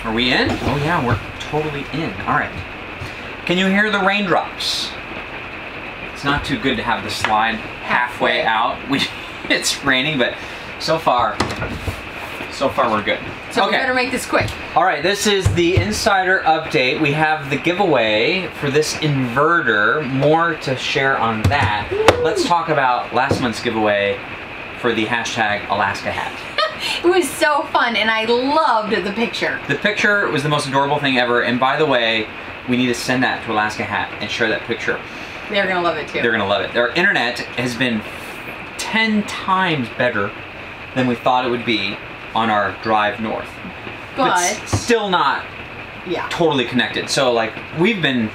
Are we in? Oh yeah, we're totally in. All right. Can you hear the raindrops? It's not too good to have the slide halfway out. It's raining, but so far we're good. So we better make this quick. All right, this is the insider update. We have the giveaway for this inverter. More to share on that. Let's talk about last month's giveaway for the hashtag Alaska hat. It was so fun, and I loved the picture. The picture was the most adorable thing ever, and by the way, we need to send that to Alaska Hat and share that picture. They're gonna love it too. They're gonna love it. Their internet has been 10 times better than we thought it would be on our drive north. But still not totally connected. So like, we've been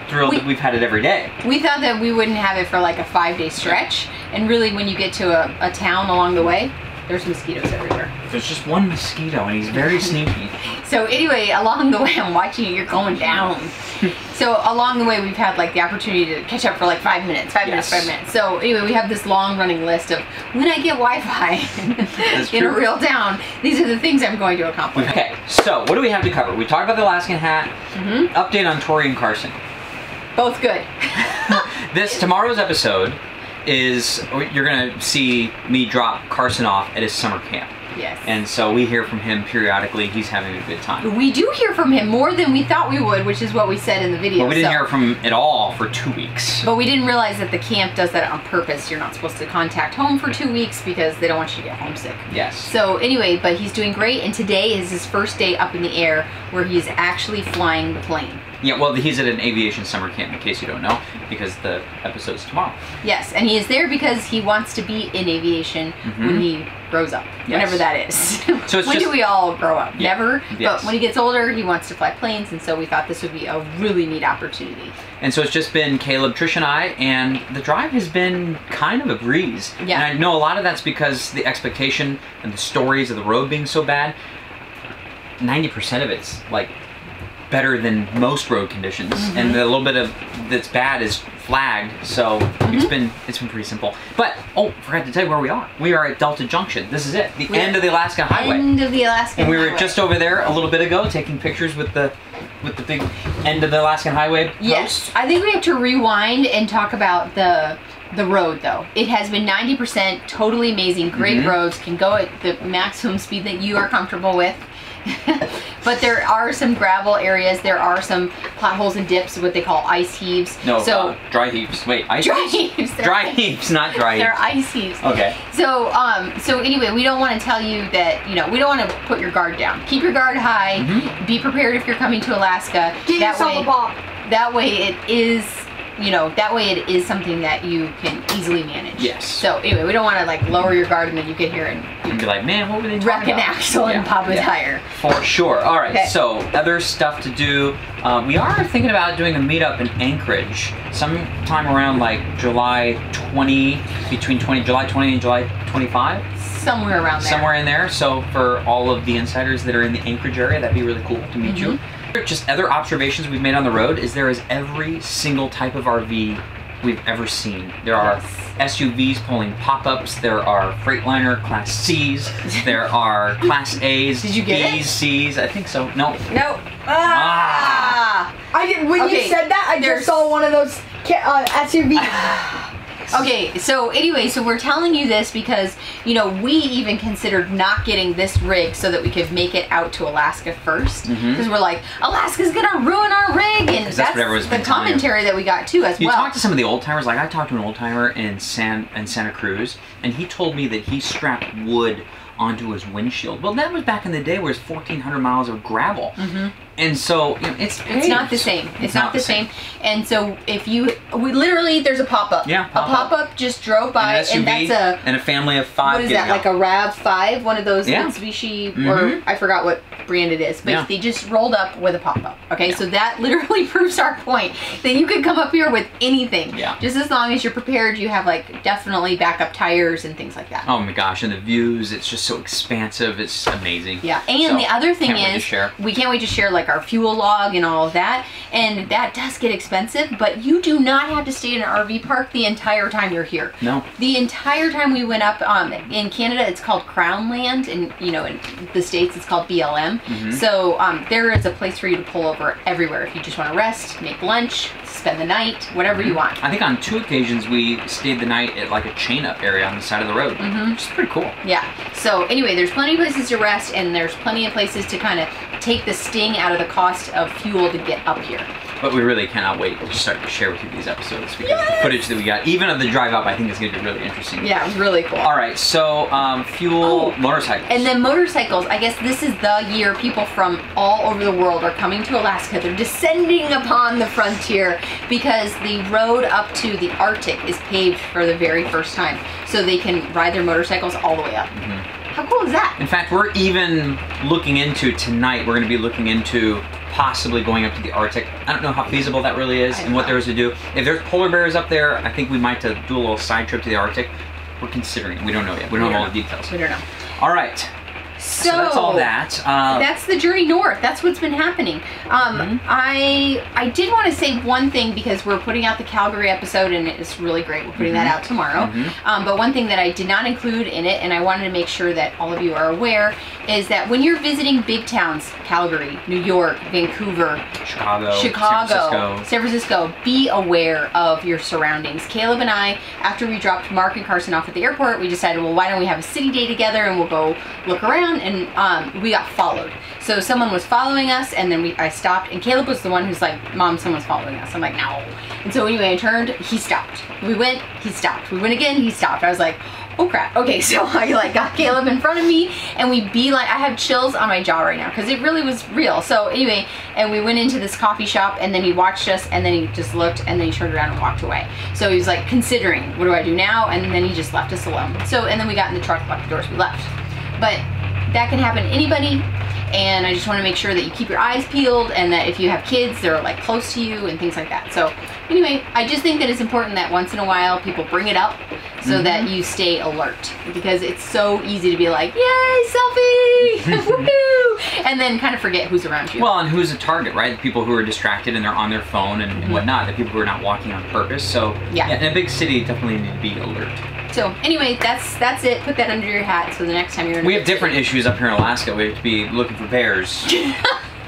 thrilled that we've had it every day. We thought that we wouldn't have it for like a 5-day stretch, and really when you get to a town along the way, there's mosquitoes everywhere. There's just one mosquito, and he's very sneaky. So anyway, along the way, I'm watching it, you're going down. So along the way, we've had like the opportunity to catch up for like 5 minutes, 5 minutes. So anyway, we have this long running list of when I get Wi-Fi in a real town, these are the things I'm going to accomplish. Okay, so what do we have to cover? We talked about the Alaskan hat, update on Tori and Carson. Both good. Tomorrow's episode is, you're gonna see me drop Carson off at his summer camp. Yes. And so we hear from him periodically. He's having a good time. We do hear from him more than we thought we would, which is what we said in the video. But we didn't hear from him at all for 2 weeks. But we didn't realize that the camp does that on purpose. You're not supposed to contact home for 2 weeks because they don't want you to get homesick. Yes. So anyway, but he's doing great, and today is his first day up in the air where he's actually flying the plane. Yeah, well, he's at an aviation summer camp, in case you don't know, because the episode's tomorrow. Yes, and he is there because he wants to be in aviation when he grows up, whenever that is. So it's when do we all grow up? Yeah. Never. Yes. But when he gets older, he wants to fly planes, and so we thought this would be a really neat opportunity. And so it's just been Caleb, Trish, and I, and the drive has been kind of a breeze. Yeah. And I know a lot of that's because the expectation and the stories of the road being so bad, 90% of it's like better than most road conditions, and the little bit of that's bad is flagged, so it's been pretty simple. But forgot to tell you where we are. We are at Delta Junction. This is it, the end of the Alaska Highway. End of the Alaska Highway. And we were just over there a little bit ago taking pictures with the big end of the Alaskan Highway post. Yes, I think we have to rewind and talk about the road though. It has been 90%, totally amazing, great roads, can go at the maximum speed that you are comfortable with. But there are some gravel areas, there are some potholes and dips, what they call ice heaves. No, so dry heaves. Wait, ice heaves? Dry heaves, not dry heaves. They're ice heaves. Okay. So, so anyway, we don't want to tell you that, we don't want to put your guard down. Keep your guard high. Be prepared if you're coming to Alaska. Get yourself a ball. That way it is, that way it is something that you can easily manage. Yes. So anyway, we don't want to like lower your guard and then you get here and you can be like, man, what were they talking wreck about? an axle and pop a tire. For sure. All right. So other stuff to do. We are thinking about doing a meetup in Anchorage sometime around like July 20, between July 20 and July 25. Somewhere around there. Somewhere in there. So for all of the insiders that are in the Anchorage area, that'd be really cool to meet you. Just other observations we've made on the road is there is every single type of RV we've ever seen. There are SUVs pulling pop-ups, there are Freightliner Class C's, there are Class A's, Did you get B's, C's, I think so. No. No. I did, when you said that, I just saw one of those SUVs. Okay, so anyway, so we're telling you this because, we even considered not getting this rig so that we could make it out to Alaska first. Because we're like, Alaska's gonna ruin our rig, and that's the commentary that we got too as well. You talk to some of the old timers, like I talked to an old timer in Santa Cruz, and he told me that he strapped wood onto his windshield. Well, that was back in the day where it's 1,400 miles of gravel. And so it's not the same. It's not the same. And so if there's a pop-up. Yeah, a pop-up just drove by, and that's and a family of 5. What is that, like a RAV5? One of those Mitsubishi, or I forgot what brand it is, but they just rolled up with a pop-up. Okay, so that literally proves our point that you could come up here with anything. Just as long as you're prepared, you have like definitely backup tires and things like that. Oh my gosh, and the views, it's just so expansive. It's amazing. Yeah, and the other thing is, we can't wait to share like our fuel log and all of that. And that does get expensive, but you do not have to stay in an RV park the entire time you're here. No. The entire time we went up, in Canada, it's called Crown Land, and in the States, it's called BLM. So there is a place for you to pull over everywhere if you just want to rest, make lunch, spend the night, whatever you want. I think on 2 occasions we stayed the night at like a chain-up area on the side of the road, which is pretty cool. Yeah. So anyway, there's plenty of places to rest, and there's plenty of places to kind of take the sting out of the cost of fuel to get up here. But we really cannot wait to start to share with you these episodes, because the footage that we got, even of the drive up, I think is going to be really interesting. Yeah, it was really cool. All right, so fuel, motorcycles. And then motorcycles, I guess this is the year people from all over the world are coming to Alaska. They're descending upon the frontier because the road up to the Arctic is paved for the very first time. So they can ride their motorcycles all the way up. How cool is that? In fact, we're even looking into tonight, we're going to be looking into possibly going up to the Arctic. I don't know how feasible that really is and what there is to do. If there's polar bears up there, I think we might do a little side trip to the Arctic. We're considering it. We don't know yet. We don't know all the details. We don't know. All right. So that's all that. That's the journey north. That's what's been happening. I did want to say one thing, because we're putting out the Calgary episode and it's really great. We're putting that out tomorrow. But one thing that I did not include in it, and I wanted to make sure that all of you are aware, is that when you're visiting big towns, Calgary, New York, Vancouver, Chicago, San Francisco, be aware of your surroundings. Caleb and I, after we dropped Mark and Carson off at the airport, we decided, well, why don't we have a city day together and we'll go look around. And we got followed. So someone was following us, and then I stopped, and Caleb was the one who's like, Mom, someone's following us. I'm like, no. And so anyway, I turned, he stopped. We went, he stopped. We went again, he stopped. I was like, oh crap. Okay, so I like got Caleb in front of me, and we I have chills on my jaw right now, because it really was real. So anyway, and we went into this coffee shop, and then he watched us, and then he just looked, and then he turned around and walked away. So he was like considering, what do I do now? And then he just left us alone. So, and then we got in the truck, locked the doors, we left. But that can happen to anybody, and I just want to make sure that you keep your eyes peeled, and that if you have kids, they're like close to you and things like that. So anyway, I just think that it's important that once in a while people bring it up so that you stay alert, because it's so easy to be like, yay, selfie, woohoo, and then kind of forget who's around you. Well, and who's a target, right? The people who are distracted and they're on their phone and whatnot, the people who are not walking on purpose. So yeah, in a big city, definitely need to be alert. So anyway, that's it. Put that under your hat, so the next time you're in we have different issues up here in Alaska. We have to be looking for bears.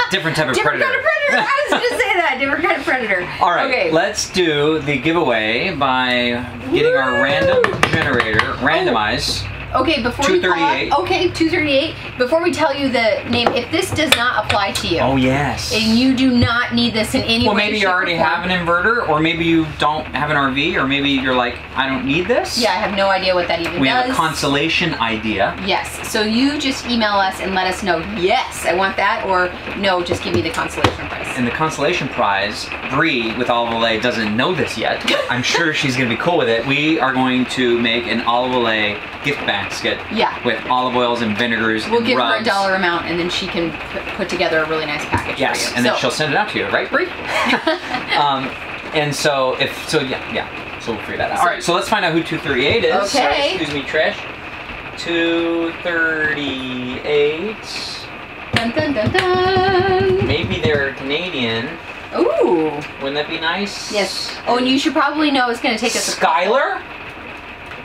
Different type of predator. Different kind of predator. I was going to say that. Different kind of predator. All right. Okay. Let's do the giveaway by getting our random generator randomized. Okay, before we call it, okay, 238. Before we tell you the name, if this does not apply to you, oh yes, and you do not need this in any way, well, maybe you already have an inverter, or maybe you don't have an RV, or maybe you're like, I don't need this. Yeah, I have no idea what that even does. We have a consolation idea. Yes, so you just email us and let us know, yes, I want that, or no, just give me the consolation prize. And the consolation prize, Bree with Olive Olay doesn't know this yet, but I'm sure she's going to be cool with it. We are going to make an Olive Olay gift basket with olive oils and vinegars. We'll and give rubs. her a dollar amount, and then she can put together a really nice package. Yes, for you. and then she'll send it out to you, right, Bree? And so so we'll figure that out. All right, so let's find out who 238 is. Okay. Sorry, excuse me, Trish. 238. Dun dun dun dun. Maybe they're Canadian. Ooh. Wouldn't that be nice? Yes. Oh, and you should probably know it's going to take us. Skylar?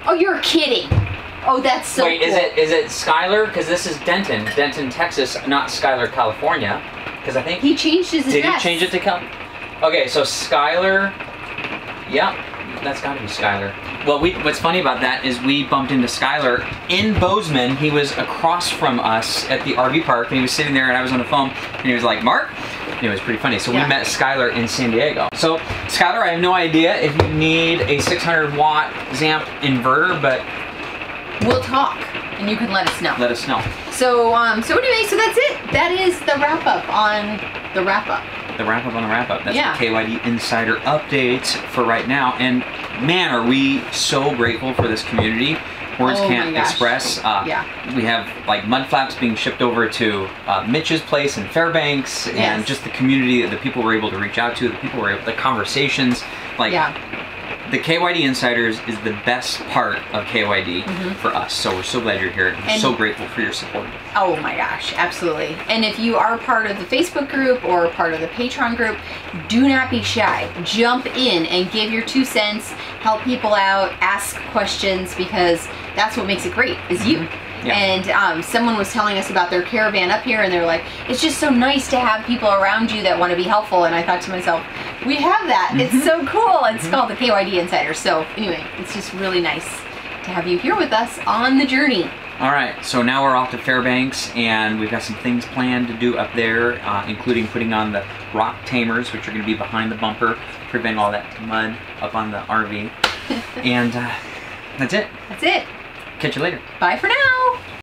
Oh, you're kidding. Oh, that's so Wait, cool. is it Skylar? Because this is Denton, Texas, not Skylar, California. Because I think he changed his address. Did he change it to Cal? Okay, so Skylar. Yep, that's got to be Skylar. Well, what's funny about that is we bumped into Skylar in Bozeman. He was across from us at the RV park, and he was sitting there, and I was on the phone, and he was like, Mark? And it was pretty funny. So we met Skylar in San Diego. So, Skylar, I have no idea if you need a 600-watt ZAMP inverter, but we'll talk, and you can let us know. Let us know. So, so anyway, so that's it. That is the wrap-up on the wrap-up. The wrap-up on the wrap-up. That's the KYD Insider update for right now. And man, are we so grateful for this community. Words can't express. We have like mud flaps being shipped over to Mitch's place in Fairbanks, and just the community, the people we're able to reach out to, the conversations, like the KYD Insiders is the best part of KYD for us. So we're so glad you're here. And we're so grateful for your support. Oh my gosh, absolutely. And if you are part of the Facebook group or part of the Patreon group, do not be shy. Jump in and give your 2 cents, help people out, ask questions, because that's what makes it great, is you. Yeah. And someone was telling us about their caravan up here, and they're like, it's just so nice to have people around you that want to be helpful. And I thought to myself, we have that. It's so cool. It's called the KYD Insiders. So anyway, it's just really nice to have you here with us on the journey. All right, so now we're off to Fairbanks, and we've got some things planned to do up there, including putting on the rock tamers, which are going to be behind the bumper, prevent all that mud up on the RV. And that's it. That's it. Catch you later. Bye for now.